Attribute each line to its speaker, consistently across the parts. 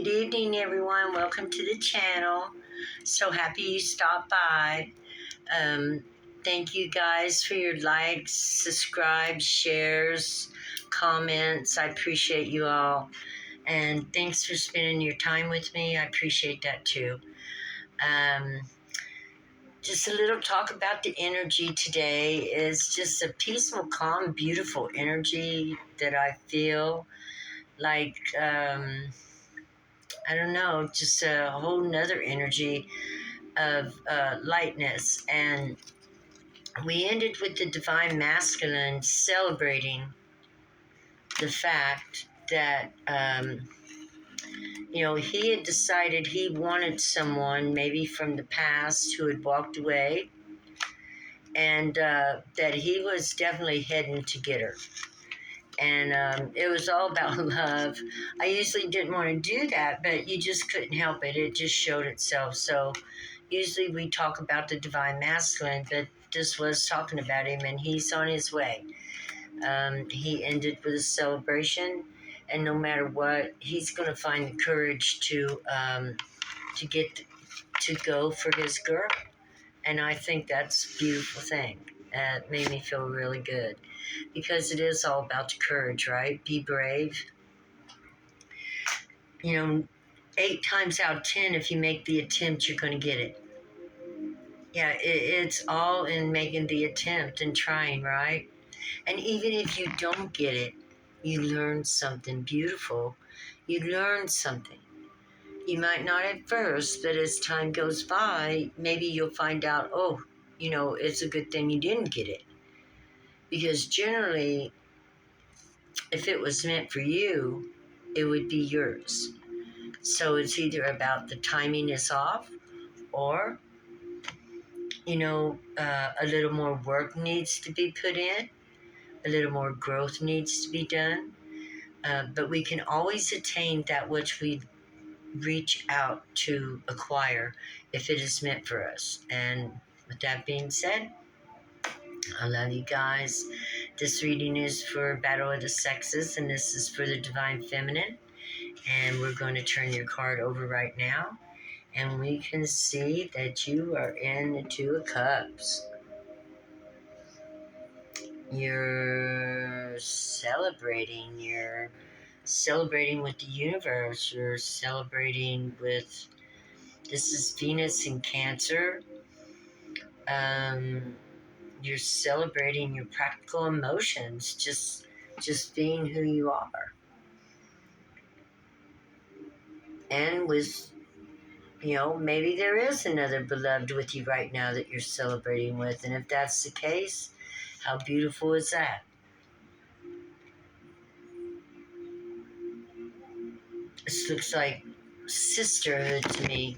Speaker 1: Good evening, everyone. Welcome to the channel. So happy you stopped by. Thank you guys for your likes, subscribes, shares, comments. I appreciate you all. And thanks for spending your time with me. I appreciate that too. Just a little talk about the energy today is just a peaceful, calm, beautiful energy that I feel like, I don't know, just a whole nother energy of lightness. And we ended with the divine masculine celebrating the fact that, he had decided he wanted someone maybe from the past who had walked away, and that he was definitely heading to get her. And it was all about love. I usually didn't want to do that, but you just couldn't help it. It just showed itself. So usually we talk about the divine masculine, but this was talking about him, and he's on his way. He ended with a celebration, and no matter what, he's going to find the courage to go for his girl. And I think that's a beautiful thing. It made me feel really good, because it is all about the courage, right? Be brave. 8 times out of 10, if you make the attempt, you're going to get it. Yeah, it's all in making the attempt and trying, right? And even if you don't get it, you learn something beautiful. You learn something. You might not at first, but as time goes by, maybe you'll find out, it's a good thing you didn't get it. Because generally, if it was meant for you, it would be yours. So it's either about the timing is off, or, a little more work needs to be put in, a little more growth needs to be done. But we can always attain that which we reach out to acquire if it is meant for us. And with that being said, I love you guys. This reading is for Battle of the Sexes, and this is for the Divine Feminine. And we're going to turn your card over right now. And we can see that you are in the Two of Cups. You're celebrating. You're celebrating with the universe. You're celebrating with... This is Venus in Cancer. You're celebrating your practical emotions, just being who you are. And with, maybe there is another beloved with you right now that you're celebrating with. And if that's the case, how beautiful is that? This looks like sisterhood to me.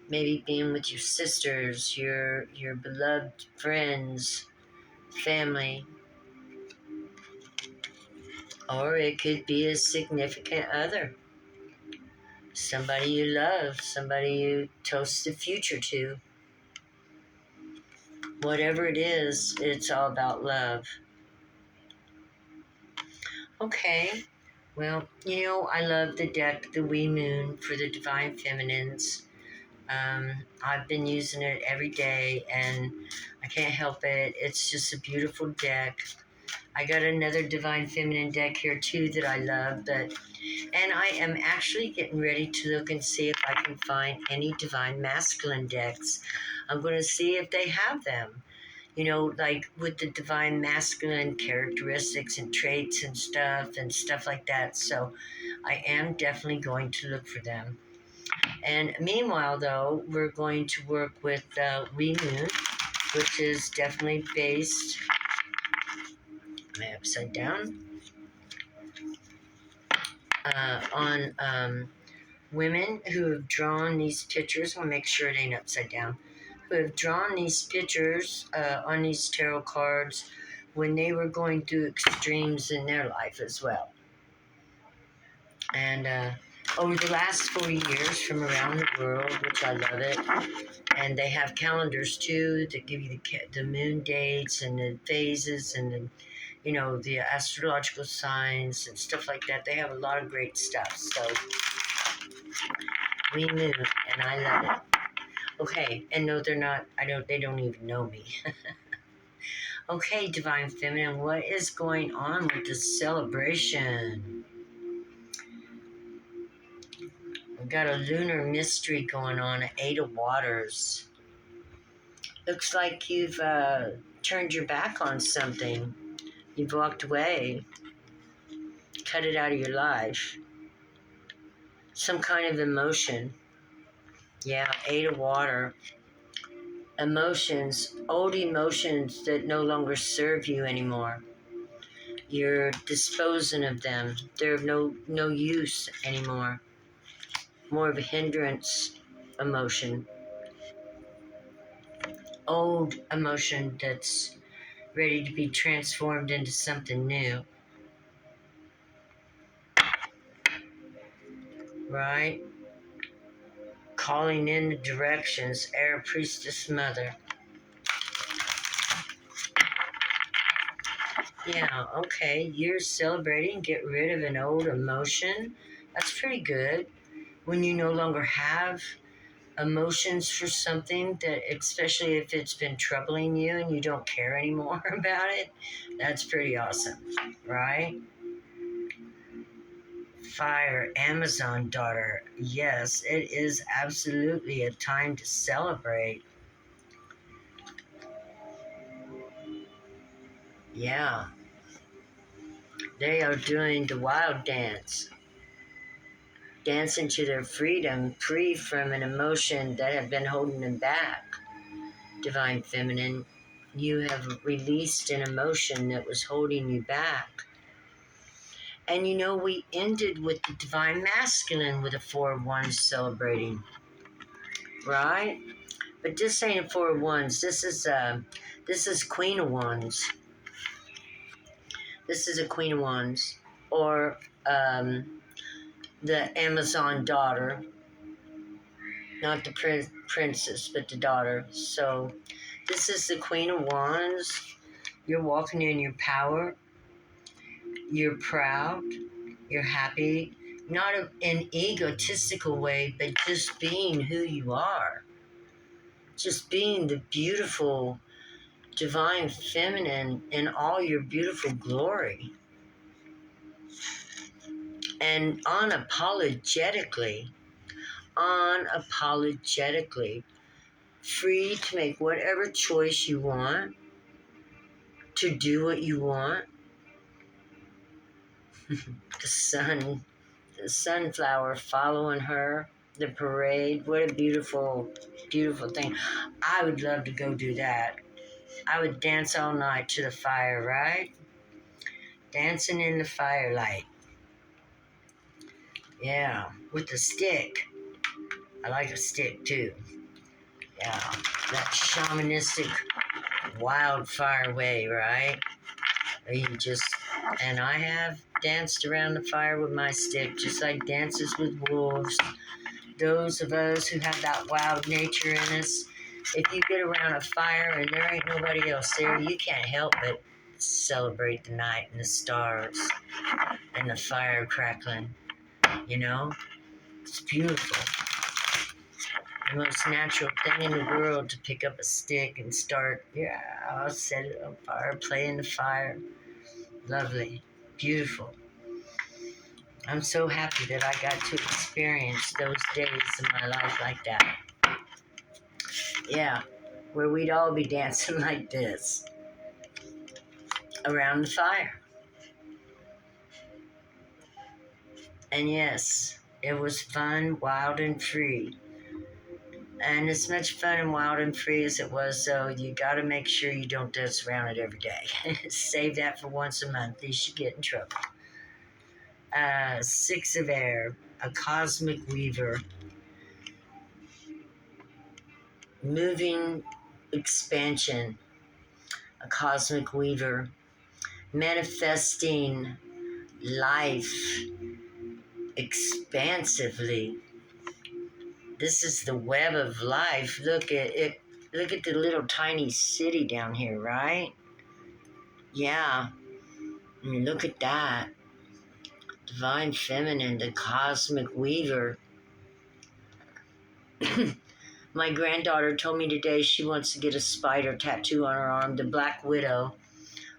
Speaker 1: Maybe being with your sisters, your beloved friends, family. Or it could be a significant other. Somebody you love, somebody you toast the future to. Whatever it is, it's all about love. Okay, well, I love the deck, the Wee Moon, for the Divine Feminines. I've been using it every day, and I can't help it. It's just a beautiful deck. I got another Divine Feminine deck here too that I love, and I am actually getting ready to look and see if I can find any Divine Masculine decks. I'm going to see if they have them, like with the Divine Masculine characteristics and traits and stuff like that. So I am definitely going to look for them. And meanwhile, though, we're going to work with Wee Moon, which is definitely based... upside down, on women who have drawn these pictures. I'll make sure it ain't upside down. Who have drawn these pictures on these tarot cards when they were going through extremes in their life as well. And over the last 4 years from around the world, which I love it. And they have calendars too that give you the moon dates and the phases and the the astrological signs and stuff like that. They have a lot of great stuff. So We moon, and I love it. Okay, and no, they're not. They don't even know me. Okay, Divine Feminine, what is going on with the celebration? We've got a lunar mystery going on, 8 of Waters. Looks like you've turned your back on something. You've walked away, cut it out of your life. Some kind of emotion. Yeah, 8 of Water. Emotions, old emotions that no longer serve you anymore. You're disposing of them. They're of no use anymore. More of a hindrance emotion. Old emotion that's ready to be transformed into something new. Right? Calling in the directions, Air Priestess Mother. Yeah, okay. You're celebrating, get rid of an old emotion. That's pretty good. When you no longer have emotions for something that, especially if it's been troubling you and you don't care anymore about it, that's pretty awesome, right? Fire, Amazon daughter. Yes, it is absolutely a time to celebrate. Yeah, they are doing the wild dance, dancing to their freedom, free from an emotion that have been holding them back. Divine Feminine, you have released an emotion that was holding you back. And you know, we ended with the Divine Masculine with a 4 of Wands celebrating, right? But this ain't a 4 of Wands. This is Queen of Wands. This is a Queen of Wands, or the Amazon daughter, not the princess, but the daughter. So this is the Queen of Wands. You're walking in your power. You're proud. You're happy. Not in an egotistical way, but just being who you are. Just being the beautiful, divine feminine in all your beautiful glory. And unapologetically, free to make whatever choice you want, to do what you want. The sunflower following her, the parade. What a beautiful, beautiful thing. I would love to go do that. I would dance all night to the fire, right? Dancing in the firelight. Yeah, with a stick. I like a stick too. Yeah, that shamanistic wildfire way, right? You just, and I have danced around the fire with my stick, just like Dances with Wolves. Those of us who have that wild nature in us, if you get around a fire and there ain't nobody else there, you can't help but celebrate the night and the stars and the fire crackling, you know? It's beautiful. The most natural thing in the world to pick up a stick and start, yeah, I'll set it on fire, play in the fire. Lovely. Beautiful. I'm so happy that I got to experience those days in my life like that. Yeah, where we'd all be dancing like this around the fire. And yes, it was fun, wild, and free. And as much fun and wild and free as it was, though, you got to make sure you don't dance around it every day. Save that for once a month. You should get in trouble. 6 of Air, a cosmic weaver. Moving expansion, a cosmic weaver. Manifesting life expansively. This is the web of life. Look at it. Look at the little tiny city down here, right? Yeah. I mean, look at that. Divine Feminine, the cosmic weaver. My granddaughter told me today she wants to get a spider tattoo on her arm, the Black Widow.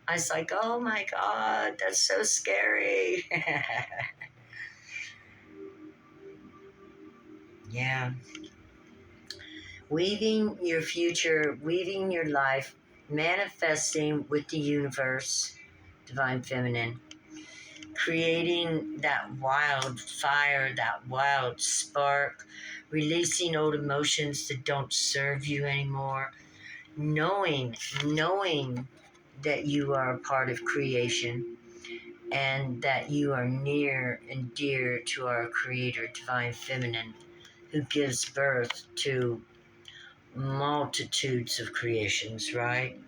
Speaker 1: I was like, oh my God, that's so scary. Yeah. Weaving your future, weaving your life, manifesting with the universe, Divine Feminine, creating that wild fire, that wild spark, releasing old emotions that don't serve you anymore, knowing that you are a part of creation and that you are near and dear to our Creator, Divine Feminine, who gives birth to multitudes of creations, right?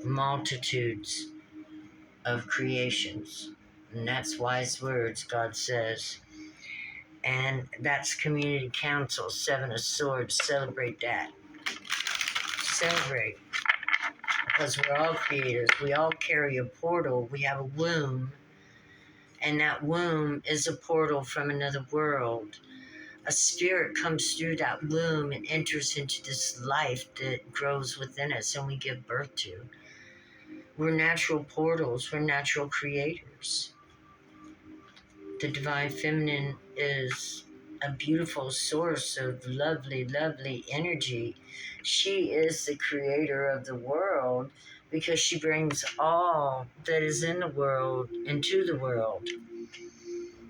Speaker 1: Multitudes of creations. And that's wise words, God says. And that's Community Council, Seven of Swords. Celebrate that. Celebrate. Because we're all creators. We all carry a portal. We have a womb. And that womb is a portal from another world. A spirit comes through that womb and enters into this life that grows within us and we give birth to. We're natural portals. We're natural creators. The Divine Feminine is a beautiful source of lovely, lovely energy. She is the creator of the world because she brings all that is in the world into the world.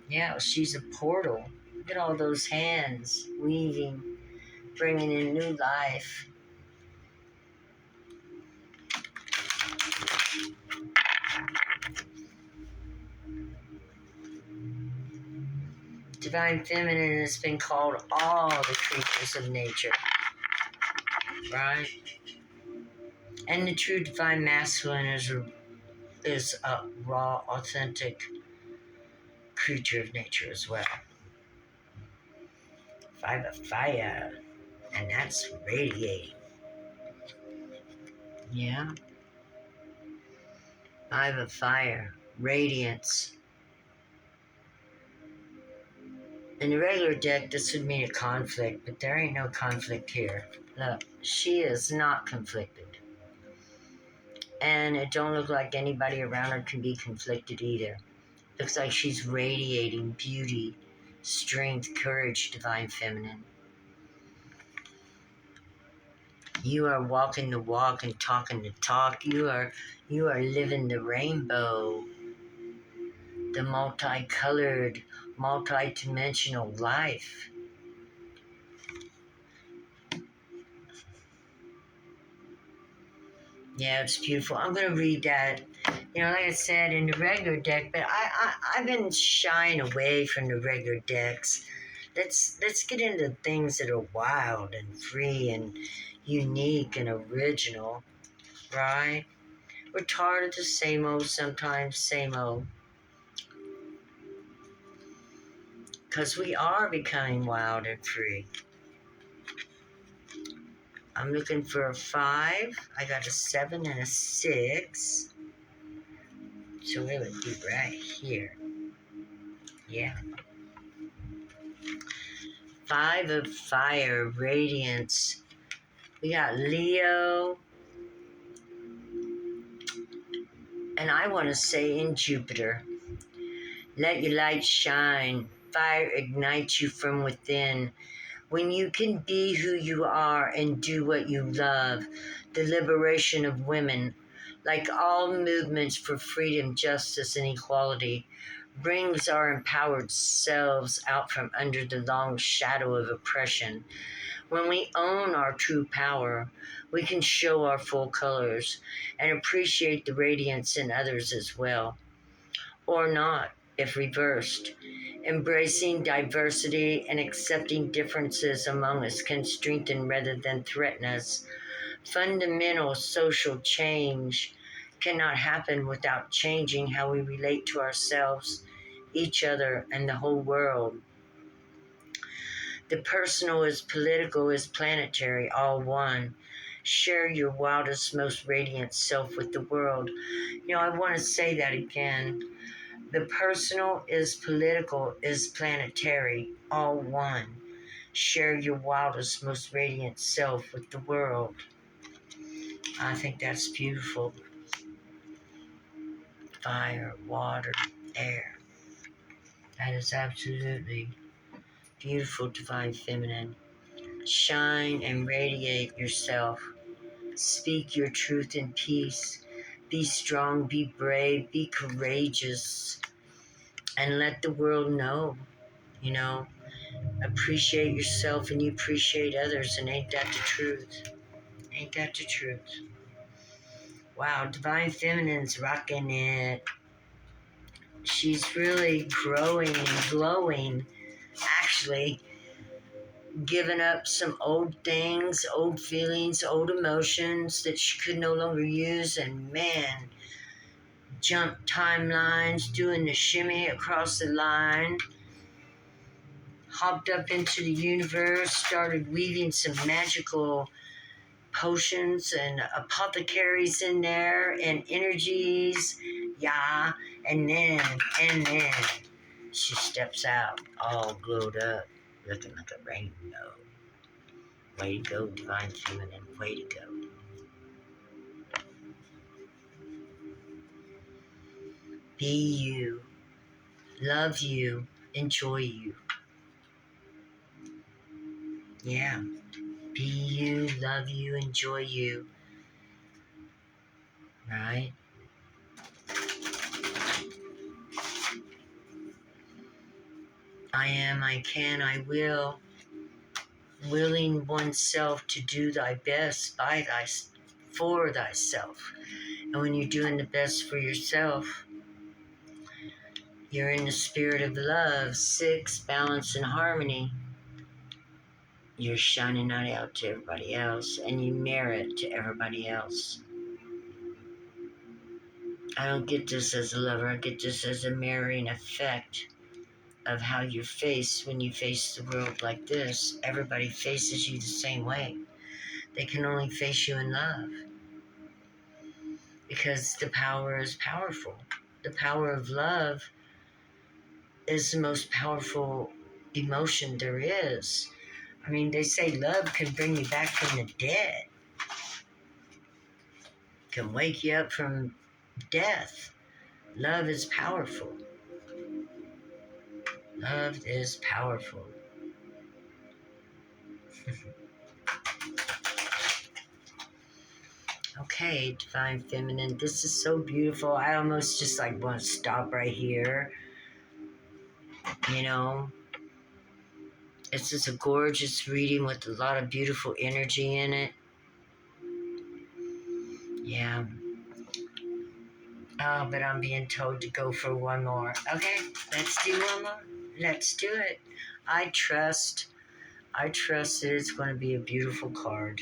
Speaker 1: Yeah, she's a portal. Look at all those hands weaving, bringing in new life. Divine Feminine has been called all the creatures of nature, right? And the true Divine Masculine is a raw, authentic creature of nature as well. Five of fire, and that's radiating. Yeah. Five of fire, radiance. In the regular deck, this would mean a conflict, but there ain't no conflict here. Look, she is not conflicted. And it don't look like anybody around her can be conflicted either. Looks like she's radiating beauty, strength, courage, Divine Feminine. You are walking the walk and talking the talk. You are living the rainbow, the multicolored, multi-dimensional life. Yeah, it's beautiful. I'm going to read that. You know, like I said, in the regular deck, but I've been shying away from the regular decks. Let's get into things that are wild and free and unique and original, right? We're tired of the same old sometimes, same old. Because we are becoming wild and free. I'm looking for a 5. I got a 7 and a 6. So it would be right here. Yeah. 5 of fire, radiance. We got Leo. And I want to say in Jupiter. Let your light shine. Fire ignites you from within. When you can be who you are and do what you love, the liberation of women, like all movements for freedom, justice, and equality, brings our empowered selves out from under the long shadow of oppression. When we own our true power, we can show our full colors and appreciate the radiance in others as well. Or not, if reversed. Embracing diversity and accepting differences among us can strengthen rather than threaten us. Fundamental social change cannot happen without changing how we relate to ourselves, each other, and the whole world. The personal is political is planetary, all one. Share your wildest, most radiant self with the world. You know, I want to say that again. The personal is political is planetary, all one. share your wildest, most radiant self with the world. I think that's beautiful. Fire, water, air. That is absolutely beautiful, divine feminine. Shine and radiate yourself. Speak your truth in peace. Be strong, be brave, be courageous, and let the world know, you know, appreciate yourself and you appreciate others, and ain't that the truth? Ain't that the truth? Wow, Divine Feminine's rocking it. She's really growing and glowing, actually, giving up some old things, old feelings, old emotions that she could no longer use, and man, jump timelines, doing the shimmy across the line, hopped up into the universe, started weaving some magical potions and apothecaries in there and energies, yeah, and then she steps out all glowed up, looking like a rainbow. Way to go, Divine Feminine, way to go. Be you, love you, enjoy you. Yeah, be you, love you, enjoy you. Right? I am, I can, I will. Willing oneself to do thy best for thyself. And when you're doing the best for yourself, you're in the spirit of love, six, balance, and harmony. You're shining that out to everybody else, and you mirror it to everybody else. I don't get this as a lover, I get this as a mirroring effect of how you face when you face the world like this. Everybody faces you the same way. They can only face you in love, because the power is powerful. The power of love is the most powerful emotion there is. I mean, they say love can bring you back from the dead, can wake you up from death. Love is powerful. Love is powerful. Okay, Divine Feminine, this is so beautiful. I almost just like want to stop right here. You know, it's just a gorgeous reading with a lot of beautiful energy in it. Yeah. Oh, but I'm being told to go for one more. Okay, let's do one more. Let's do it. I trust that it's going to be a beautiful card.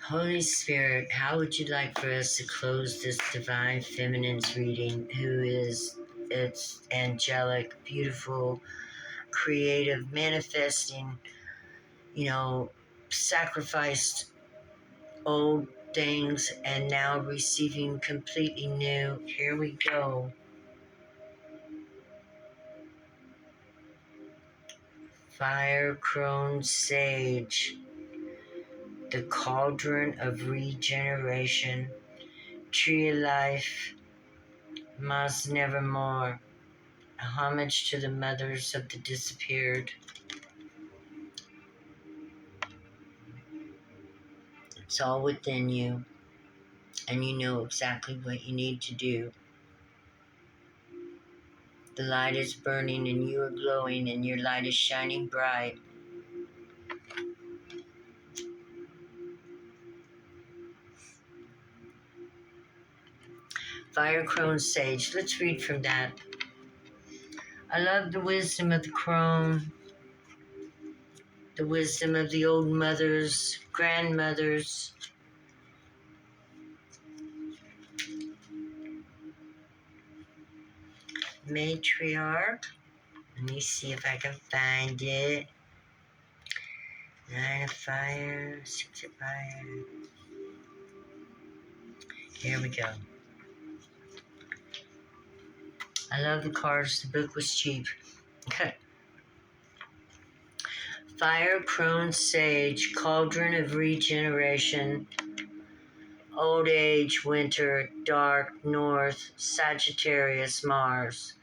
Speaker 1: Holy Spirit, how would you like for us to close this Divine Feminine's reading, who is it's angelic, beautiful, creative, manifesting, sacrificed old things and now receiving completely new. Here we go. Fire crone sage, the cauldron of regeneration, tree of life, must nevermore. A homage to the mothers of the disappeared. It's all within you, and you know exactly what you need to do. The light is burning and you are glowing and your light is shining bright. Fire crone sage. Let's read from that. I love the wisdom of the crone, the wisdom of the old mothers, grandmothers. Matriarch. Let me see if I can find it. 9 of fire, 6 of fire. Here we go. I love the cards. The book was cheap. Fire, crone, sage, cauldron of regeneration, old age, winter, dark, north, Sagittarius, Mars.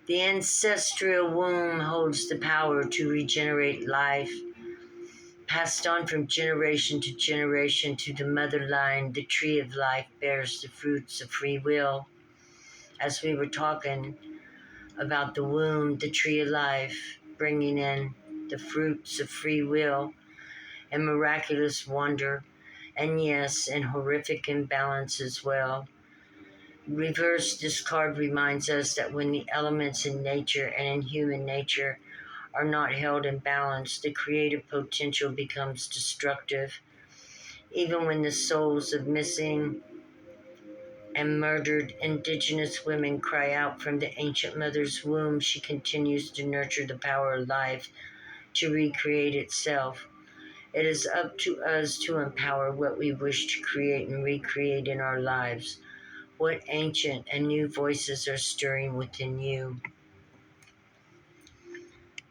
Speaker 1: The ancestral womb holds the power to regenerate life, passed on from generation to the mother line. The tree of life bears the fruits of free will. As we were talking about the womb, the tree of life, bringing in the fruits of free will and miraculous wonder, and yes, and horrific imbalance as well. Reverse discard reminds us that when the elements in nature and in human nature are not held in balance, the creative potential becomes destructive. Even when the souls of missing and murdered indigenous women cry out from the ancient mother's womb, she continues to nurture the power of life to recreate itself. It is up to us to empower what we wish to create and recreate in our lives. What ancient and new voices are stirring within you?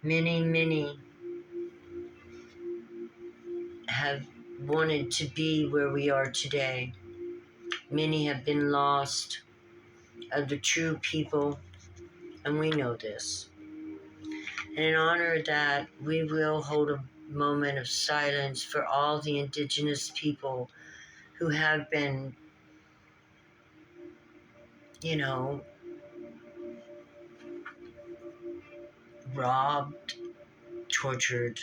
Speaker 1: Many have wanted to be where we are today. Many have been lost of the true people, and we know this. And in honor of that, we will hold a moment of silence for all the indigenous people who have been, you know, robbed, tortured,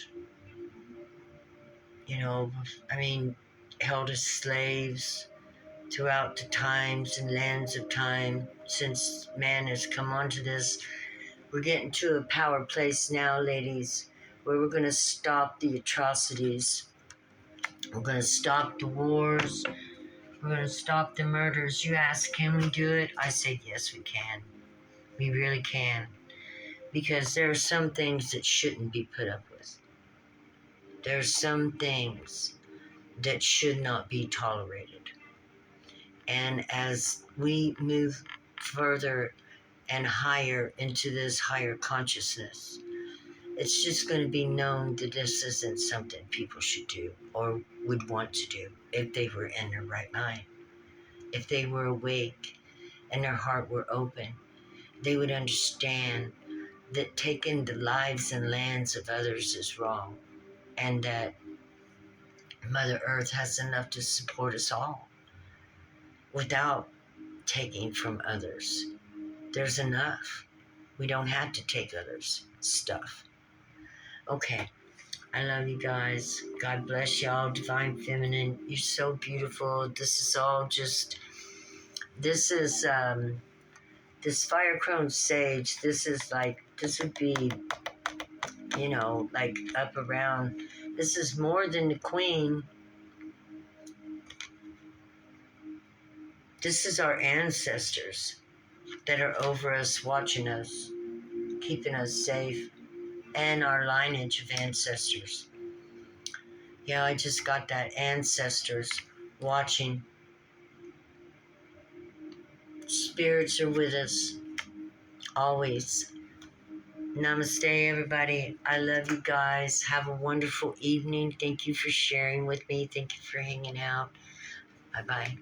Speaker 1: held as slaves throughout the times and lands of time since man has come onto this. We're getting to a power place now, ladies, where we're going to stop the atrocities. We're going to stop the wars. We're going to stop the murders. You ask, can we do it? I say, yes, we can. We really can. Because there are some things that shouldn't be put up with. There are some things that should not be tolerated. And as we move further and higher into this higher consciousness, it's just going to be known that this isn't something people should do or would want to do if they were in their right mind. If they were awake and their heart were open, they would understand that taking the lives and lands of others is wrong, and that Mother Earth has enough to support us all without taking from others. There's enough. We don't have to take others' stuff. Okay. I love you guys. God bless y'all. Divine Feminine, you're so beautiful. This is all just, this is, this Fire Crone Sage, this would be, like up around, this is more than the Queen. This is our ancestors that are over us, watching us, keeping us safe, and our lineage of ancestors. Yeah, I just got that. Ancestors watching. Spirits are with us, always. Namaste, everybody. I love you guys. Have a wonderful evening. Thank you for sharing with me. Thank you for hanging out. Bye-bye.